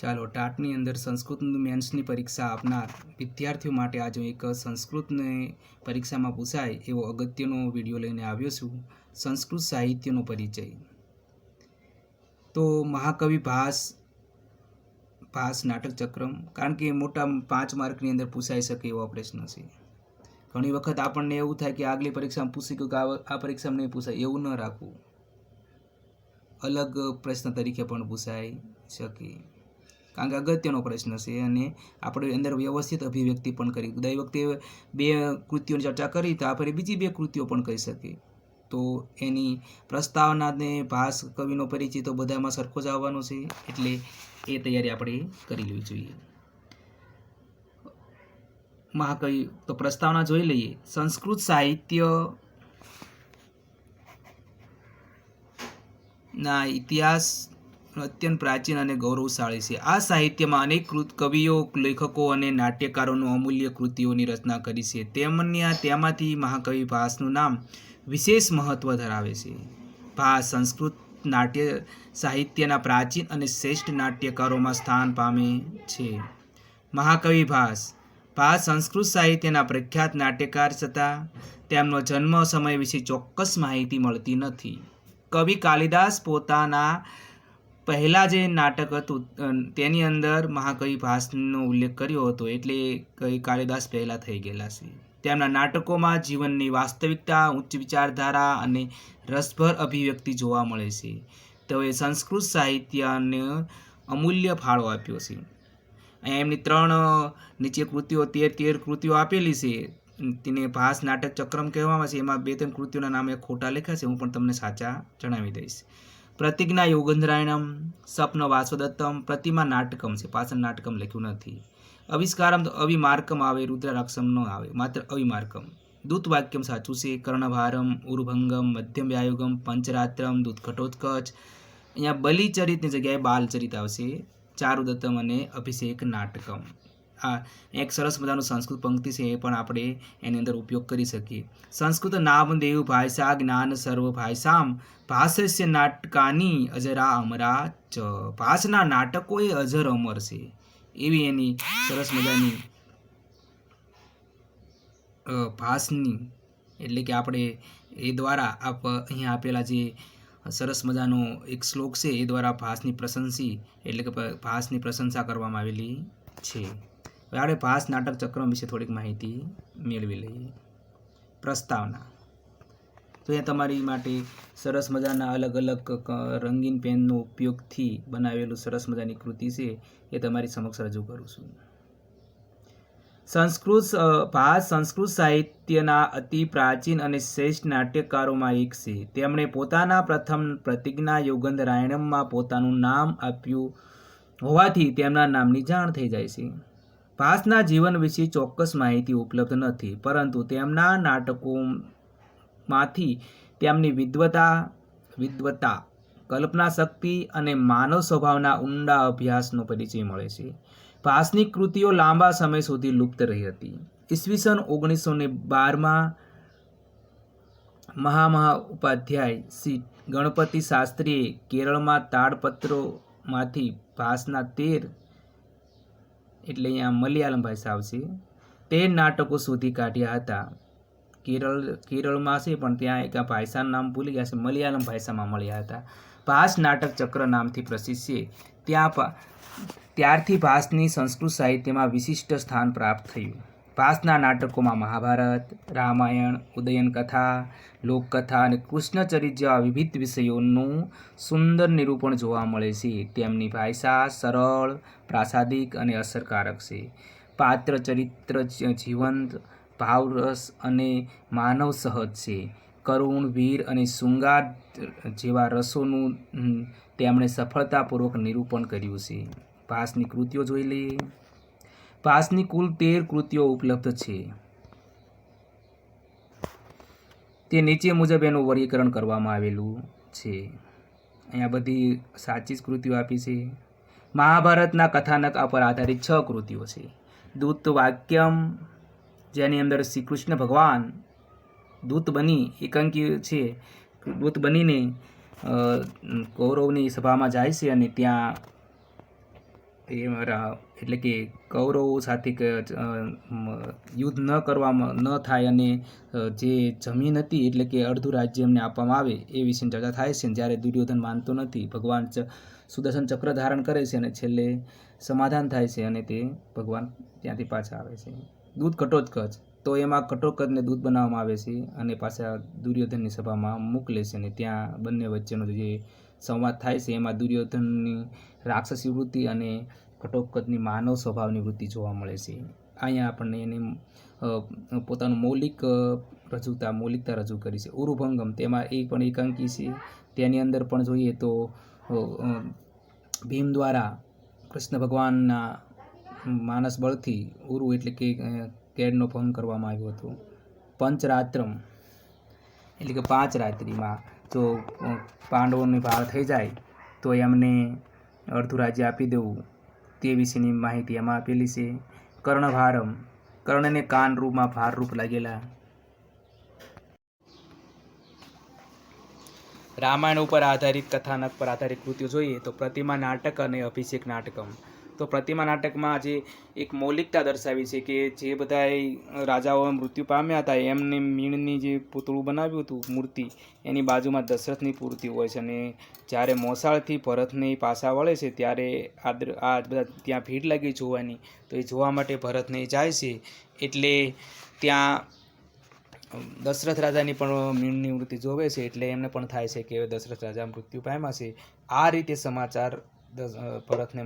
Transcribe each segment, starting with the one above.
ચાલો ટાટની અંદર સંસ્કૃત મેન્સની પરીક્ષા આપનાર વિદ્યાર્થીઓ માટે આજે એક સંસ્કૃતને પરીક્ષામાં પૂછાય એવો અગત્યનો વિડીયો લઈને આવ્યો છું. સંસ્કૃત સાહિત્યનો પરિચય. તો મહાકવિ ભાસ નાટક ચક્રમ, કારણ કે મોટા 5 માર્કની અંદર પૂછાઈ શકે એવો પ્રશ્ન છે. ઘણી વખત આપણને એવું થાય કે આગલી પરીક્ષામાં પૂછી ગયું કે આ પરીક્ષામાં નહીં પૂછાય, એવું ન રાખવું. અલગ પ્રશ્ન તરીકે પણ પૂછાઈ શકે, કારણ કે અગત્યનો પ્રશ્ન છે અને આપણે અંદર વ્યવસ્થિત અભિવ્યક્તિ પણ કરી. ગઈ વખતે 2 કૃતિઓની ચર્ચા કરી, તો આપણે બીજી 2 કૃતિઓ પણ કહી શકીએ. તો એની પ્રસ્તાવનાને ભાસ કવિનો પરિચય તો બધામાં સરખો જ આવવાનો છે, એટલે એ તૈયારી આપણે કરી લેવી જોઈએ. મહાકવિ તો પ્રસ્તાવના જોઈ લઈએ. સંસ્કૃત સાહિત્ય ના ઇતિહાસ અત્યંત પ્રાચીન અને ગૌરવશાળી છે. આ સાહિત્યમાં અનેક કવિઓ, લેખકો અને નાટ્યકારોનું અમૂલ્ય કૃતિઓની રચના કરી છે. તેમાંથી મહાકવિ ભાસનું નામ વિશેષ મહત્વ ધરાવે છે. ભાસ સંસ્કૃત નાટ્ય સાહિત્યના પ્રાચીન અને શ્રેષ્ઠ નાટ્યકારોમાં સ્થાન પામે છે. મહાકવિ ભાસ સંસ્કૃત સાહિત્યના પ્રખ્યાત નાટ્યકાર છતાં તેમનો જન્મ સમય વિશે ચોક્કસ માહિતી મળતી નથી. કવિ કાલિદાસ પોતાના પહેલા જે નાટક હતું તેની અંદર મહાકવિ ભાસનો ઉલ્લેખ કર્યો હતો, એટલે કવિ કાલિદાસ પહેલા થઈ ગયેલા છે. તેમના નાટકોમાં જીવનની વાસ્તવિકતા, ઉચ્ચ વિચારધારા અને રસભર અભિવ્યક્તિ જોવા મળે છે. તેઓએ સંસ્કૃત સાહિત્યને અમૂલ્ય ફાળો આપ્યો છે. અહીંયા એમની 3 નીચે કૃતિઓ 13 કૃતિઓ આપેલી છે. તેને ભાસ નાટક ચક્રમ કહેવામાં છે. એમાં 2-3 કૃતિઓના નામે ખોટા લખ્યા છે, હું પણ તમને સાચા જણાવી દઈશ. પ્રતિજ્ઞા યોગેન્દ્રાયણમ, સ્વપ્ન વાસવદત્તમ, પ્રતિમા નાટકમ છે, પાછળ નાટકમ લખ્યું નથી. અવિષ્કારમ તો અવિમાર્કમ આવે, રુદ્રાક્ષમ ન આવે, માત્ર અવિમાર્કમ. દૂતવાક્યમ સાચું છે. કર્ણભારમ, ઉરુભંગમ, મધ્યમ વ્યાયુગમ, પંચરાત્રમ, દૂતઘટોત્કચ. અહીંયા બલિચરિતની જગ્યાએ બાલચરિત આવશે. ચારુદત્તમ અને અભિષેક નાટકમ. આ એક સરસ મજાનું સંસ્કૃત પંક્તિ છે, એ પણ આપણે એની અંદર ઉપયોગ કરી શકીએ. સંસ્કૃત નામદેવ ભાષા જ્ઞાન સર્વ ભાષામ ભાષ્ય નાટકાની અજરા અમરા ચ. ભાસના નાટકો એ અજર અમર છે, એવી એની સરસ મજાની ભાસની, એટલે કે આપણે એ દ્વારા અહીંયા આપેલા જે સરસ મજાનો એક શ્લોક છે, એ દ્વારા ભાસની પ્રશંસી, એટલે કે ભાસની પ્રશંસા કરવામાં આવેલી છે. હવે આપણે ભાસ નાટક ચક્રમ વિશે થોડીક માહિતી મેળવી લઈએ. પ્રસ્તાવના. તો એ તમારી માટે સરસ મજાના અલગ અલગ રંગીન પેનનો ઉપયોગથી બનાવેલું સરસ મજાની કૃતિ છે, એ તમારી સમક્ષ રજૂ કરું છું. સંસ્કૃત સાહિત્યના અતિ પ્રાચીન અને શ્રેષ્ઠ નાટ્યકારોમાં એક છે. તેમણે પોતાના પ્રથમ પ્રતિજ્ઞા યોગેન્દ્રાયણમમાં પોતાનું નામ આપ્યું હોવાથી તેમના નામની જાણ થઈ જાય છે. ભાસના જીવન વિશે ચોક્કસ માહિતી ઉપલબ્ધ નથી, પરંતુ તેમના નાટકોમાંથી તેમની વિદ્વતા, કલ્પના શક્તિ અને માનવ સ્વભાવના ઊંડા અભ્યાસનો પરિચય મળે છે. ભાસની કૃતિઓ લાંબા સમય સુધી લુપ્ત રહી હતી. ઈસવીસન 1912માં ઉપાધ્યાય શ્રી ગણપતિ શાસ્ત્રીએ કેરળમાં તાડપત્રોમાંથી ભાસના 13, એટલે અહીંયા મલયાલમ ભાષા આવશે, 13 નાટકો શોધી કાઢ્યા હતા. કેરળમાં છે, પણ ત્યાં એક ભાષાનું નામ ભૂલી ગયા છે, મલયાલમ ભાષામાં મળ્યા હતા. ભાસ નાટક ચક્ર નામથી પ્રસિદ્ધ છે. ત્યારથી ભાસની સંસ્કૃત સાહિત્યમાં વિશિષ્ટ સ્થાન પ્રાપ્ત થયું. ભાસના નાટકોમાં મહાભારત, રામાયણ, ઉદયન કથા, લોકકથા અને કૃષ્ણચરિત્ર જેવા વિવિધ વિષયોનું સુંદર નિરૂપણ જોવા મળે છે. તેમની ભાષા સરળ, પ્રાસાદિક અને અસરકારક છે. પાત્ર ચરિત્ર જીવંત, ભાવરસ અને માનવ સહજ છે. કરુણ, વીર અને શૃંગાર જેવા રસોનું તેમણે સફળતાપૂર્વક નિરૂપણ કર્યું છે. ભાસની કૃતિઓ જોઈ લઈએ. ભાસની કુલ 13 કૃતિઓ ઉપલબ્ધ છે. તે નીચે મુજબ એનું વર્ગીકરણ કરવામાં આવેલું છે. અહીંયા બધી સાચી જ કૃતિઓ આપી છે. મહાભારતના કથાનક પર આધારિત 6 કૃતિઓ છે. દૂત વાક્યમ, જેની અંદર શ્રી કૃષ્ણ ભગવાન દૂત બની એકાંકી છે, દૂત બનીને કૌરવની સભામાં જાય છે અને ત્યાં એટલે કે કૌરવો સાથે યુદ્ધ ન કરવામાં ન થાય અને જે જમીન હતી એટલે કે અડધું રાજ્ય એમને આપવામાં આવે એ વિશેની ચર્ચા થાય છે. જ્યારે દુર્યોધન માનતો નથી, ભગવાન સુદર્શન ચક્ર ધારણ કરે છે અને છેલ્લે સમાધાન થાય છે અને તે ભગવાન ત્યાંથી પાછા આવે છે. દૂધ ઘટોત્કચ, તો એમાં ઘટોત્કચને દૂધ બનાવવામાં આવે છે અને પાછા દુર્યોધનની સભામાં મોકલે છે અને ત્યાં બંને વચ્ચેનો જે સંવાદ થાય છે એમાં દુર્યોધનની રાક્ષસી વૃત્તિ અને ઘટોત્કચની માનવ સ્વભાવની વૃત્તિ જોવા મળે છે. અહીંયા આપણને એની પોતાનું મૌલિકતા રજૂ કરી છે. ઉરુભંગમ, તેમાં એ પણ એકાંકી છે. તેની અંદર પણ જોઈએ તો ભીમ દ્વારા કૃષ્ણ ભગવાનના માનસ બળથી ઉરુ એટલે કે કેડનો ભંગ કરવામાં આવ્યો હતો. પંચરાત્રમ એટલે કે 5 રાત્રિમાં જો પાંડવોની ભાર થઈ જાય તો એમને અડધું રાજ્ય આપી દેવું, તે વિશેની માહિતી એમાં આપેલી છે. કર્ણભારમ, કર્ણને કાનરૂપમાં ભારરૂપ લાગેલા. રામાયણ ઉપર આધારિત કથાનક પર આધારિત કૃતિઓ જોઈએ તો પ્રતિમા નાટક અને અભિષેક નાટકમ. તો પ્રતિમા નાટકમાં જે એક મૌલિકતા દર્શાવી છે કે જે બધા રાજાઓ મૃત્યુ પામ્યા હતા એમને મીણની જે પૂતળું બનાવ્યું હતું મૂર્તિ, એની બાજુમાં દશરથની મૂર્તિ હોય છે અને જ્યારે મોસાળથી ભરતને પાછા વળે છે ત્યારે આ બધા ત્યાં ભીડ લાગી જોવાની, તો એ જોવા માટે ભરતને જાય છે એટલે ત્યાં દશરથ રાજાની પણ મીણની મૂર્તિ જોવે છે એટલે એમને પણ થાય છે કે દશરથ રાજા મૃત્યુ પામ્યા છે. આ રીતે સમાચાર ભરતને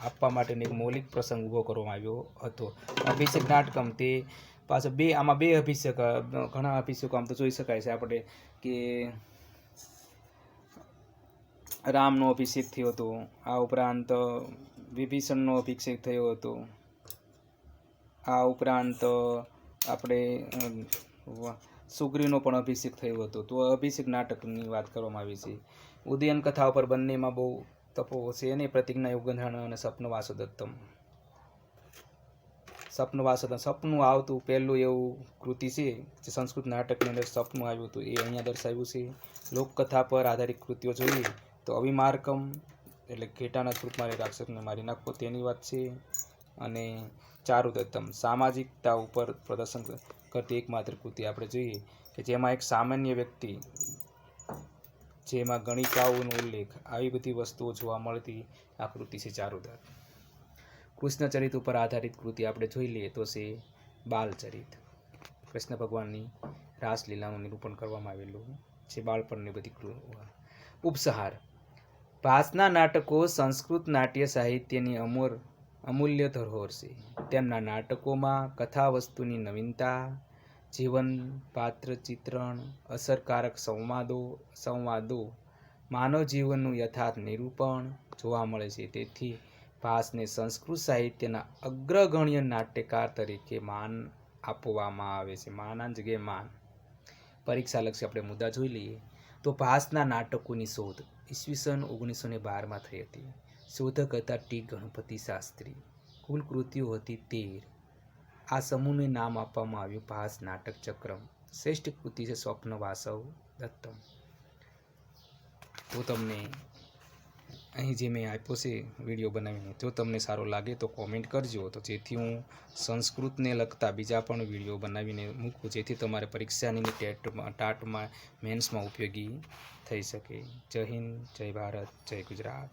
આપવા માટેનો એક મૌલિક પ્રસંગ ઊભો કરવામાં આવ્યો હતો. અભિષેક નાટકમ, તે પાછળ આમાં બે અભિષેક, ઘણા અભિષેકો આમ તો જોઈ શકાય છે આપણે કે રામનો અભિષેક થયો હતો, આ ઉપરાંત વિભીષણનો અભિષેક થયો હતો, આ ઉપરાંત આપણે સુગ્રીવનો પણ અભિષેક થયો હતો. તો અભિષેક નાટકની વાત કરવામાં આવી છે. ઉદયન કથા ઉપર બંનેમાં બહુ તપો છે અને પ્રતિજ્ઞા યુગંધર્ણ અને સ્વપ્નવાસોદત્તમ. સપનું આવતું પહેલું એવું કૃતિ છે જે સંસ્કૃત નાટકની અંદર સપનું આવ્યું હતું, એ અહીંયા દર્શાવ્યું છે. લોકકથા પર આધારિત કૃતિઓ જોઈએ તો અવિમાર્કમ એટલે ઘેટાના સ્વરૂપમાં રાક્ષસને મારી નાખવો તેની વાત છે. અને ચારુદત્તમ, સામાજિકતા ઉપર પ્રદર્શન કરતી એકમાત્ર કૃતિ આપણે જોઈએ કે જેમાં એક સામાન્ય વ્યક્તિ, જેમાં ગણિકાઓનો ઉલ્લેખ, આવી બધી વસ્તુઓ જોવા મળતી આ કૃતિ છે ચારુદત્ત. કૃષ્ણચરિત ઉપર આધારિત કૃતિ આપણે જોઈ લઈએ તો છે બાલચરિત. કૃષ્ણ ભગવાનની રાસલીલાનું નિરૂપણ કરવામાં આવેલું છે, બાળપણની બધી. ઉપસંહાર, ભાસના નાટકો સંસ્કૃત નાટ્ય સાહિત્યની અમૂલ્ય ધરોહર છે. તેમના નાટકોમાં કથા વસ્તુની નવીનતા, જીવન પાત્ર ચિત્રણ, અસરકારક સંવાદો, માનવ જીવનનું યથાર્થ નિરૂપણ જોવા મળે છે. તેથી ભાસને સંસ્કૃત સાહિત્યના અગ્રગણ્ય નાટ્યકાર તરીકે માન આપવામાં આવે છે. માના જગ્યાએ માન. પરીક્ષાલક્ષી આપણે મુદ્દા જોઈ લઈએ તો ભાસના નાટકોની શોધ ઈસવીસન 1912માં થઈ હતી. શોધક હતા ટી ગણપતિ શાસ્ત્રી. કુલ કૃતિઓ હતી 13. આ સમૂહને નામ આપવામાં આવ્યું ભાસ નાટક ચક્રમ. શ્રેષ્ઠ કૃતિ છે સ્વપ્નવાસવ દત્તમ. તો તમને અહીં જે મેં આપ્યો છે વિડીયો બનાવીને, જો તમને સારો લાગે તો કોમેન્ટ કરજો, તો જેથી હું સંસ્કૃતને લગતા બીજા પણ વિડીયો બનાવીને મૂકું, જેથી તમારે પરીક્ષાની ટાટમાં મેન્સમાં ઉપયોગી થઈ શકે. જય હિન્દ, જય ભારત, જય ગુજરાત.